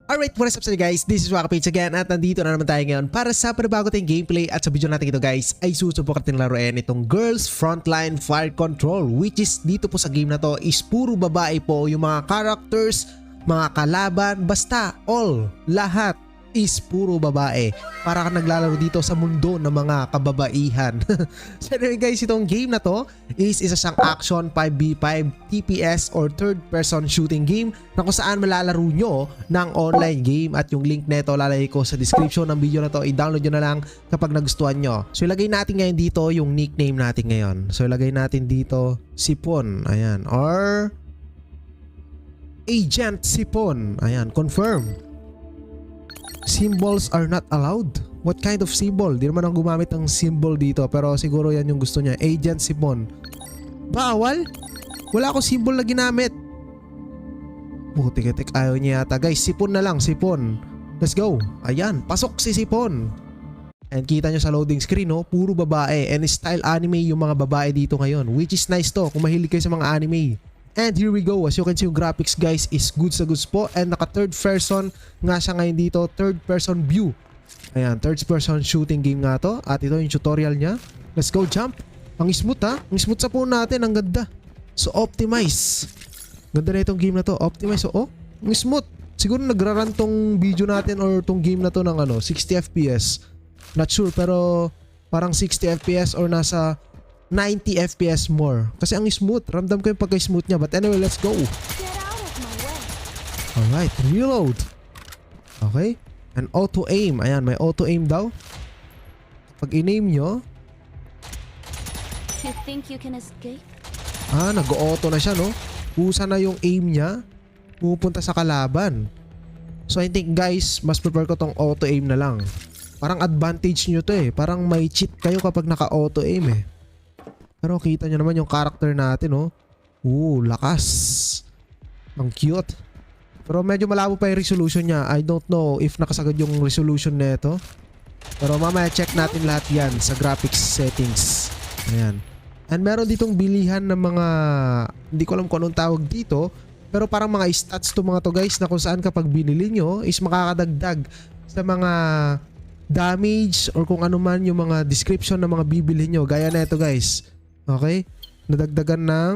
Alright, what is up sa inyo guys? This is Wakapage again at nandito na naman tayo ngayon para sa panabago tayong gameplay. At sa video natin ito guys ay susubok natin laruin itong Girls Frontline Fire Control, which is dito po sa game na to is puro babae po yung mga characters, mga kalaban, basta all, lahat is puro babae. Para ka naglalaro dito sa mundo ng mga kababaihan. So anyway guys, itong game na to is isa siyang action 5v5 TPS or third person shooting game na kung saan malalaro nyo ng online game. At yung link neto lalagay ko sa description ng video na to, i-download nyo na lang kapag nagustuhan nyo. So ilagay natin ngayon dito yung nickname natin ngayon. So ilagay natin dito Sipon, ayan, or Agent Sipon, ayan, confirm. Symbols are not allowed. What kind of symbol? Di naman ako gumamit ng symbol dito, pero siguro yan yung gusto niya. Agent Sipon. Bawal? Wala ako symbol na ginamit. Butik-tik, ayaw niya yata. Guys, Sipon na lang, Sipon. Let's go. Ayan, pasok si Sipon. And kita nyo sa loading screen, no? Puro babae. And style anime yung mga babae dito ngayon, which is nice to kung mahilig kayo sa mga anime. And here we go. As you can see, yung graphics guys is goods na goods po. And naka third person nga siya ngayon dito. Third person view. Ayan, third person shooting game nga to. At ito yung tutorial niya. Let's go, jump. Ang smooth ha. Ang smooth sa phone natin. Ang ganda. So optimize. Ganda na itong game na to. Optimize. So, ang smooth. Siguro nagraran tong video natin or tong game na to ng 60 FPS. Not sure, pero parang 60 FPS or nasa 90 FPS more. Kasi ang smooth. Ramdam ko yung pagka-smooth niya. But anyway, let's go. Alright, reload. Okay. And auto-aim. Ayan, may auto-aim daw. Pag in-aim nyo, You think you can escape? nag-auto na siya, no? Pusa na yung aim niya. Pupunta sa kalaban. So I think guys, mas prefer ko tong auto-aim na lang. Parang advantage nyo to eh. Parang may cheat kayo kapag naka-auto-aim eh. Pero kita nyo naman yung character natin, oh. Lakas. Ang cute. Pero medyo malabo pa yung resolution niya. I don't know if nakasagad yung resolution nito. Pero mamaya check natin lahat yan sa graphics settings. Ayan. And meron ditong bilihan ng mga, hindi ko alam kung anong tawag dito, pero parang mga stats to mga to guys, na kung saan kapag binili nyo is makakadagdag sa mga damage or kung ano man yung mga description ng mga bibili nyo. Gaya na ito guys. Okay? Nadagdagan ng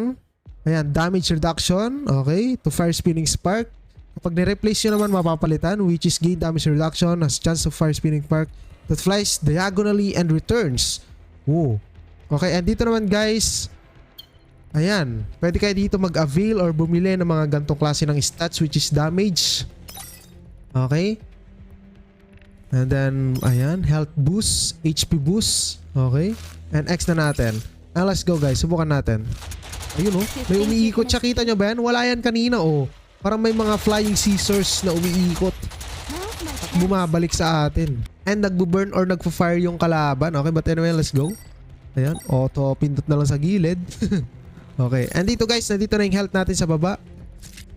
damage reduction, okay, to fire spinning spark. Kapag ni-replace nyo naman, mapapalitan, which is gain damage reduction, has chance of fire spinning spark that flies diagonally and returns. Okay, and dito naman guys, ayan, pwede kayo dito mag-avail or bumili ng mga gantong klase ng stats, which is damage. Okay. And then, ayan, health boost, HP boost. Okay. And X na natin. Let's go guys, subukan natin. Ayun may umiikot siya, kita nyo ba yan? Wala yan kanina Parang may mga flying scissors na umiikot at bumabalik sa atin. And nagbo-burn or nagpo-fire yung kalaban. Okay, but anyway, let's go. Ayan, auto pindot na lang sa gilid. Okay, and dito guys, nandito na yung health natin sa baba.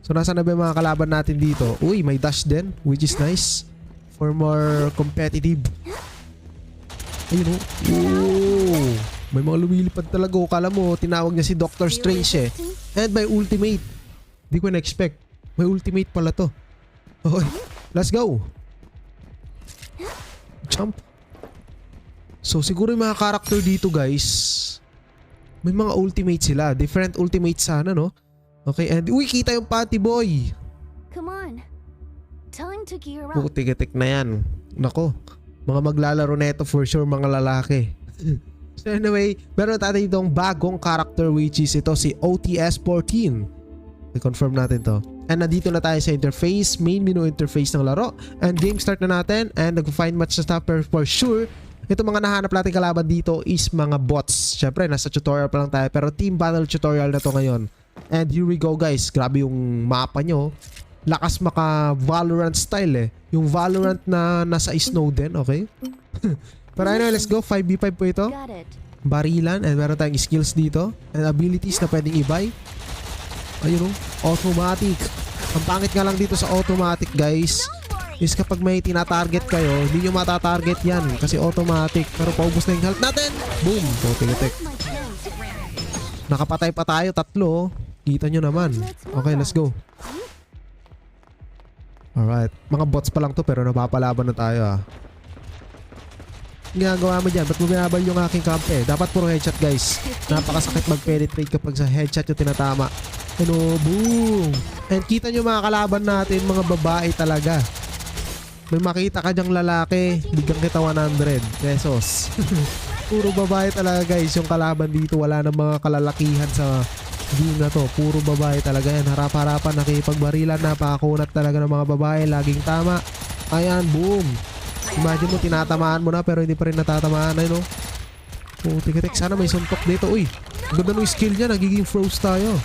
So nasa na ba yung mga kalaban natin dito? Uy, may dash din, which is nice for more competitive. Ayun may mga lumilipad talaga. Kala mo, tinawag niya si Doctor Strange eh. And may ultimate. Hindi ko na-expect. May ultimate pala to. Okay, let's go. Jump. So siguro yung mga character dito guys, may mga ultimate sila. Different ultimate sana, no? Okay, and uy, kita yung Patty Boy. Come on. Time to gear up. Tigatik na yan. Nako, mga maglalaro na ito for sure, mga lalaki. So anyway, meron tayo itong bagong character, which is ito si OTS-14. I-confirm natin to. And nandito na tayo sa interface, main menu interface ng laro. And game start na natin. And nag-find match na stopper for sure. Ito mga nahanap natin kalaban dito is mga bots. Syempre, nasa tutorial pa lang tayo. Pero team battle tutorial na to ngayon. And here we go guys. Grabe yung mapa nyo. Lakas maka Valorant style eh. Yung Valorant na nasa Snowden, okay? Pero anyway, let's go. 5v5 po ito. Barilan. And meron tayong skills dito. And abilities na pwedeng i-buy. Ayun automatic. Ang pangit nga lang dito sa automatic guys is kapag may tina-target kayo, hindi nyo mata-target yan kasi automatic. Pero paubos na yung health natin. Boom. Tigatik. Nakapatay pa tayo, 3. Kita nyo naman. Okay, let's go. Alright. Mga bots pa lang to pero napapalaban na tayo ah. Ginagawa mo dyan, ba't mo binabal yung aking kampe? Dapat puro headshot guys. Napakasakit mag-penetrate kapag sa headshot yung tinatama. Ano, boom! And kita nyo mga kalaban natin, mga babae talaga. May makita ka dyang lalaki, bigyan kita 100 pesos. Puro babae talaga guys, yung kalaban dito. Wala nang mga kalalakihan sa game na to. Puro babae talaga yan. Harap-harapan, nakipagbarilan, napakakunat talaga ng mga babae. Laging tama. Ayan, boom! Imagine mo, tinatamaan mo na pero hindi pa rin natatamaan. Ay no? Oh, tikitik. Sana may suntok dito. Uy, ganda nung skill niya. Nagiging froze tayo.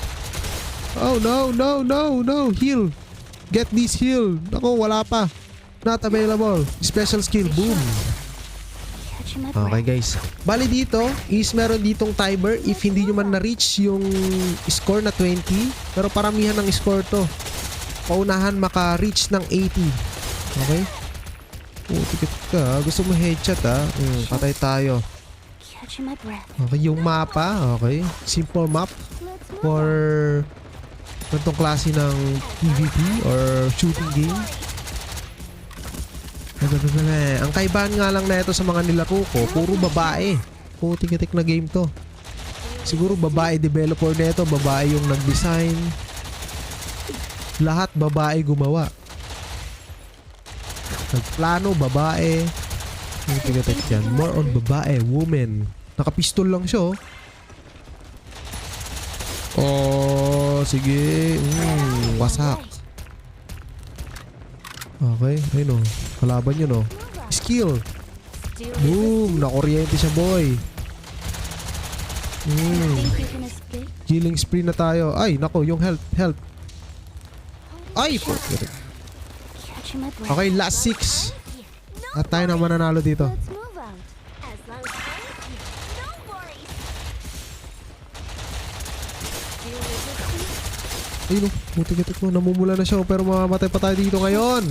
Oh, no, no, no, no. Heal. Get this heal. Naku, wala pa. Not available. Special skill. Boom. Catching my Okay breath. guys. Bali dito is meron ditong timer if hindi nyo man na-reach yung score na 20. Pero paramihan ng score to. Paunahan maka-reach ng 80. Okay? Oh, tikit ka. Gusto mo headshot ah. Patay tayo. Catching my breath. Okay, yung mapa. Okay. Simple map Let's move for ganitong klase ng PvP or shooting game. Ang kaibahan nga lang na ito sa mga nilaro ko, puro babae. Putik-itik na game to. Siguro babae developer na ito, babae yung nag-design. Lahat babae gumawa. Nagplano, babae. Putik-itik yan. More on babae, woman. Nakapistol lang siya oh. Oh, sige. Wasak. Okay, ayun o. Kalaban yun o. Skill. Boom! Nakuryente siya boy. Think you can escape? Killing spree na tayo. Ay, nako, yung health. Ay! Catching my breath. Okay, last 6. At tayo na mananalo dito. Let's move out. As long as no worries. Feel resistance? Ayun o, buti-buti ko. Namumula na siya pero mamamatay pa tayo dito ngayon.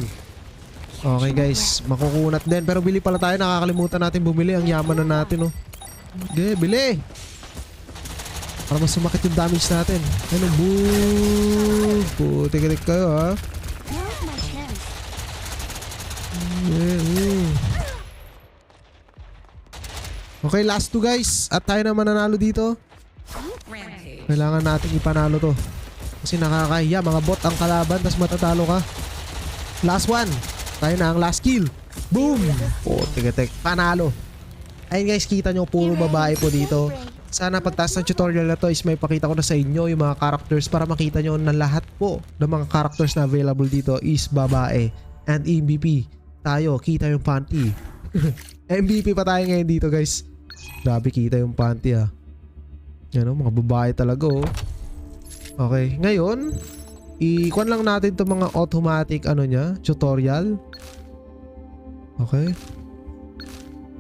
Okay guys, makukunat din. Pero bili pala tayo, nakakalimutan natin bumili. Ang yaman na natin oh. Okay, bili! Para mas sumakit yung damage natin. Ano, boom! Putik-itik kayo ha. Now's my chance. Okay, last 2 guys. At tayo na mananalo dito. Kailangan natin ipanalo to. Kasi nakakahiya, mga bot ang kalaban, tas matatalo ka. Last 1. Tayo na ang last kill. Boom! Putik-itik. Panalo. Ayun guys, kita nyo, puro babae po dito. Sana pagtaas ng tutorial na to is may pakita ko na sa inyo yung mga characters para makita nyo na lahat po ng mga characters na available dito is babae. And MVP. Tayo, kita yung panty. MVP pa tayo ngayon dito guys. Grabe, kita yung panty ah. Yan o, mga babae talaga oh. Okay, ngayon i-kuan lang natin itong mga automatic ano nya, tutorial. Okay.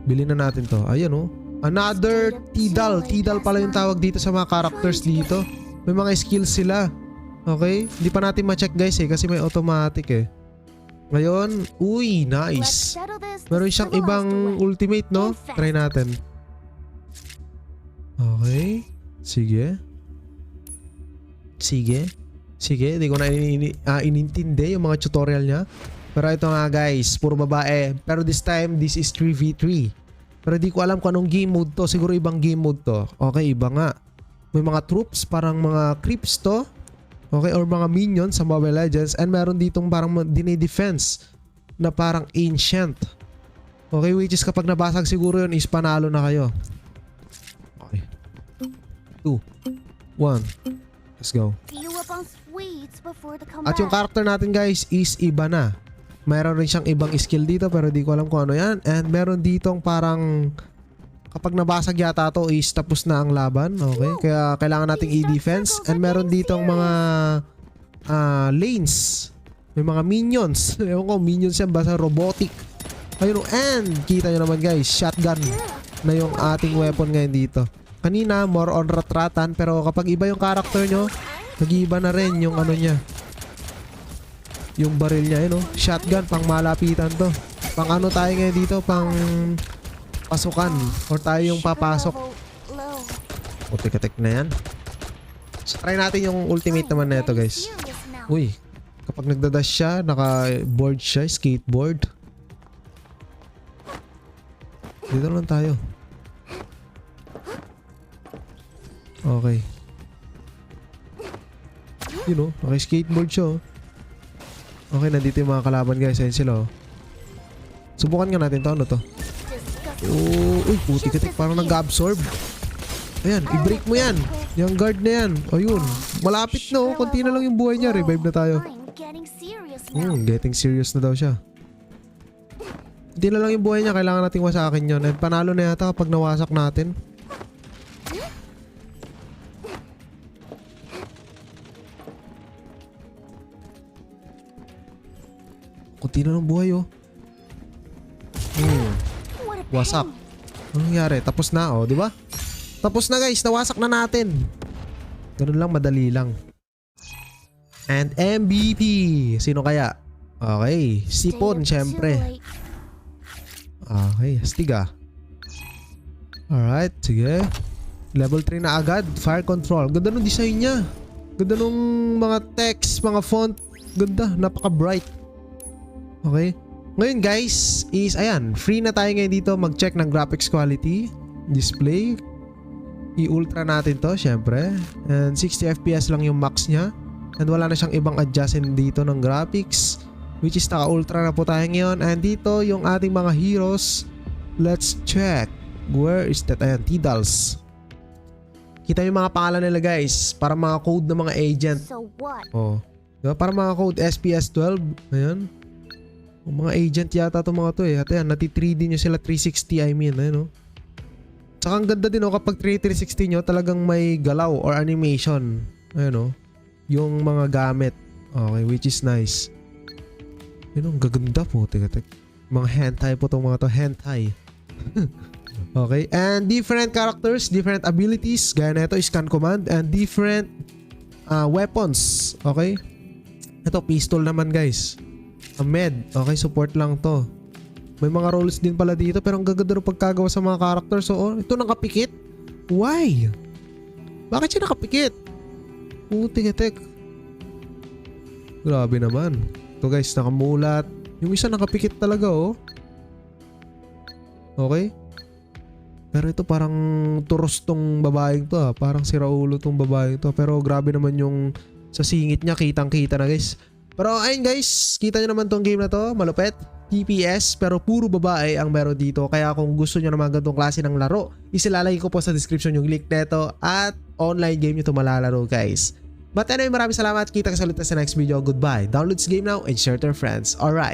Bilhin na natin to. Ayan oh. Another Tidal. Tidal pala yung tawag dito sa mga characters dito. May mga skills sila. Okay. Hindi pa natin ma-check guys eh kasi may automatic eh. Ngayon, uy, nice. Meron siyang ibang ultimate no? Try natin. Okay. Sige. Sige, di ko na inintindi yung mga tutorial niya. Pero ito nga guys, puro babae. Pero this time, this is 3v3. Pero di ko alam kung anong game mode to. Siguro ibang game mode to. Okay, iba nga. May mga troops, parang mga creeps to. Okay, or mga minions sa Mobile Legends. And meron ditong parang defense na parang ancient. Okay, which is kapag nabasag siguro yun is panalo na kayo. Okay. 2, 1. Let's go. At yung character natin guys is iba na. Meron rin siyang ibang skill dito pero di ko alam kung ano yan. And meron ditong parang kapag nabasag yata to is tapos na ang laban. Okay, kaya kailangan nating i-defense. And meron ditong mga lanes. May mga minions. Ewan ko, minions yan basta robotic. Ayun, and kita nyo naman guys, shotgun na yung ating weapon ngayon dito. Kanina more on ratratan pero kapag iba yung character nyo, nag-iiba na rin yung ano niya. Yung baril niya, yun, shotgun, pang malapitan to. Pang ano tayo ngayon dito, pang pasukan. Or tayo yung papasok. Putik-itik na yan. So try natin yung ultimate naman na ito guys. Uy, Kapag nagdadash siya, naka-board siya, skateboard. Dito lang tayo. Okay. Yun naka-skateboard siya Okay, nandito yung mga kalaban guys. Ayun sila Subukan nga natin to. Ano to? Uy, putik-tik. Parang nag-absorb. Ayan, i-break mo yan. Yung guard na yan. Ayun. Malapit na Konti na lang yung buhay niya. Revive na tayo. I'm getting serious now. Getting serious na daw siya. Hindi na lang yung buhay niya. Kailangan nating wasakin yun. And panalo na yata kapag nawasak natin. Kunti na lang buhay What a Wasak. pain. Anong nangyari? Tapos na di ba? Tapos na guys. Nawasak na natin. Ganun lang, madali lang. And MVP. Sino kaya? Okay. Sipon, Stayed up too syempre. late. Okay, Stiga. Alright, sige. Level 3 na agad. Fire control. Ganda nung design niya. Ganda nung mga text, mga font. Ganda, napaka-bright. Okay. Ngayon guys, is ayan, free na tayo ngayon dito mag-check ng graphics quality, display. I-ultra natin to, syempre. And 60 FPS lang yung max niya. And wala na siyang ibang adjustment dito ng graphics, which is naka-ultra na po tayo ngayon. And dito yung ating mga heroes. Let's check. Where is that? Ayan, T-Dolls. Kita yung mga pangalan nila guys. Para mga code ng mga agent. So what? Diba? Para mga code SPS12. Ayan. Mga agent yata itong mga to At ayan, nati-3D nyo sila 360 I mean. Ayan Tsaka ang ganda din kapag 360 nyo talagang may galaw or animation. Ayan yung mga gamit. Okay, which is nice. Yun ang gaganda po. Teka. Mga hentai po itong mga to. Hentai. Okay, and different characters, different abilities. Gaya na ito, scan command. And different weapons. Okay. Ito, pistol naman guys. Med. Okay, support lang to. May mga roles din pala dito. Pero ang gaganda ng pagkagawa sa mga characters. So, ito nakapikit. Why? Bakit siya nakapikit? Putik-tik. Grabe naman. Ito guys, nakamulat. Yung isa nakapikit talaga Okay. Pero ito parang turos tong babaeng to Parang siraulo tong babaeng to. Pero grabe naman yung sa singit niya. Kitang-kita na guys. Pero ayun guys, kita nyo naman tong game na to. Malupet. TPS, pero puro babae ang meron dito. Kaya kung gusto nyo naman ganitong klase ng laro, isilalagay ko po sa description yung link neto at online game nyo ito malalaro guys. But anyway, maraming salamat. Kita ka sa ulit sa next video. Goodbye. Download this game now and share to your friends. Alright.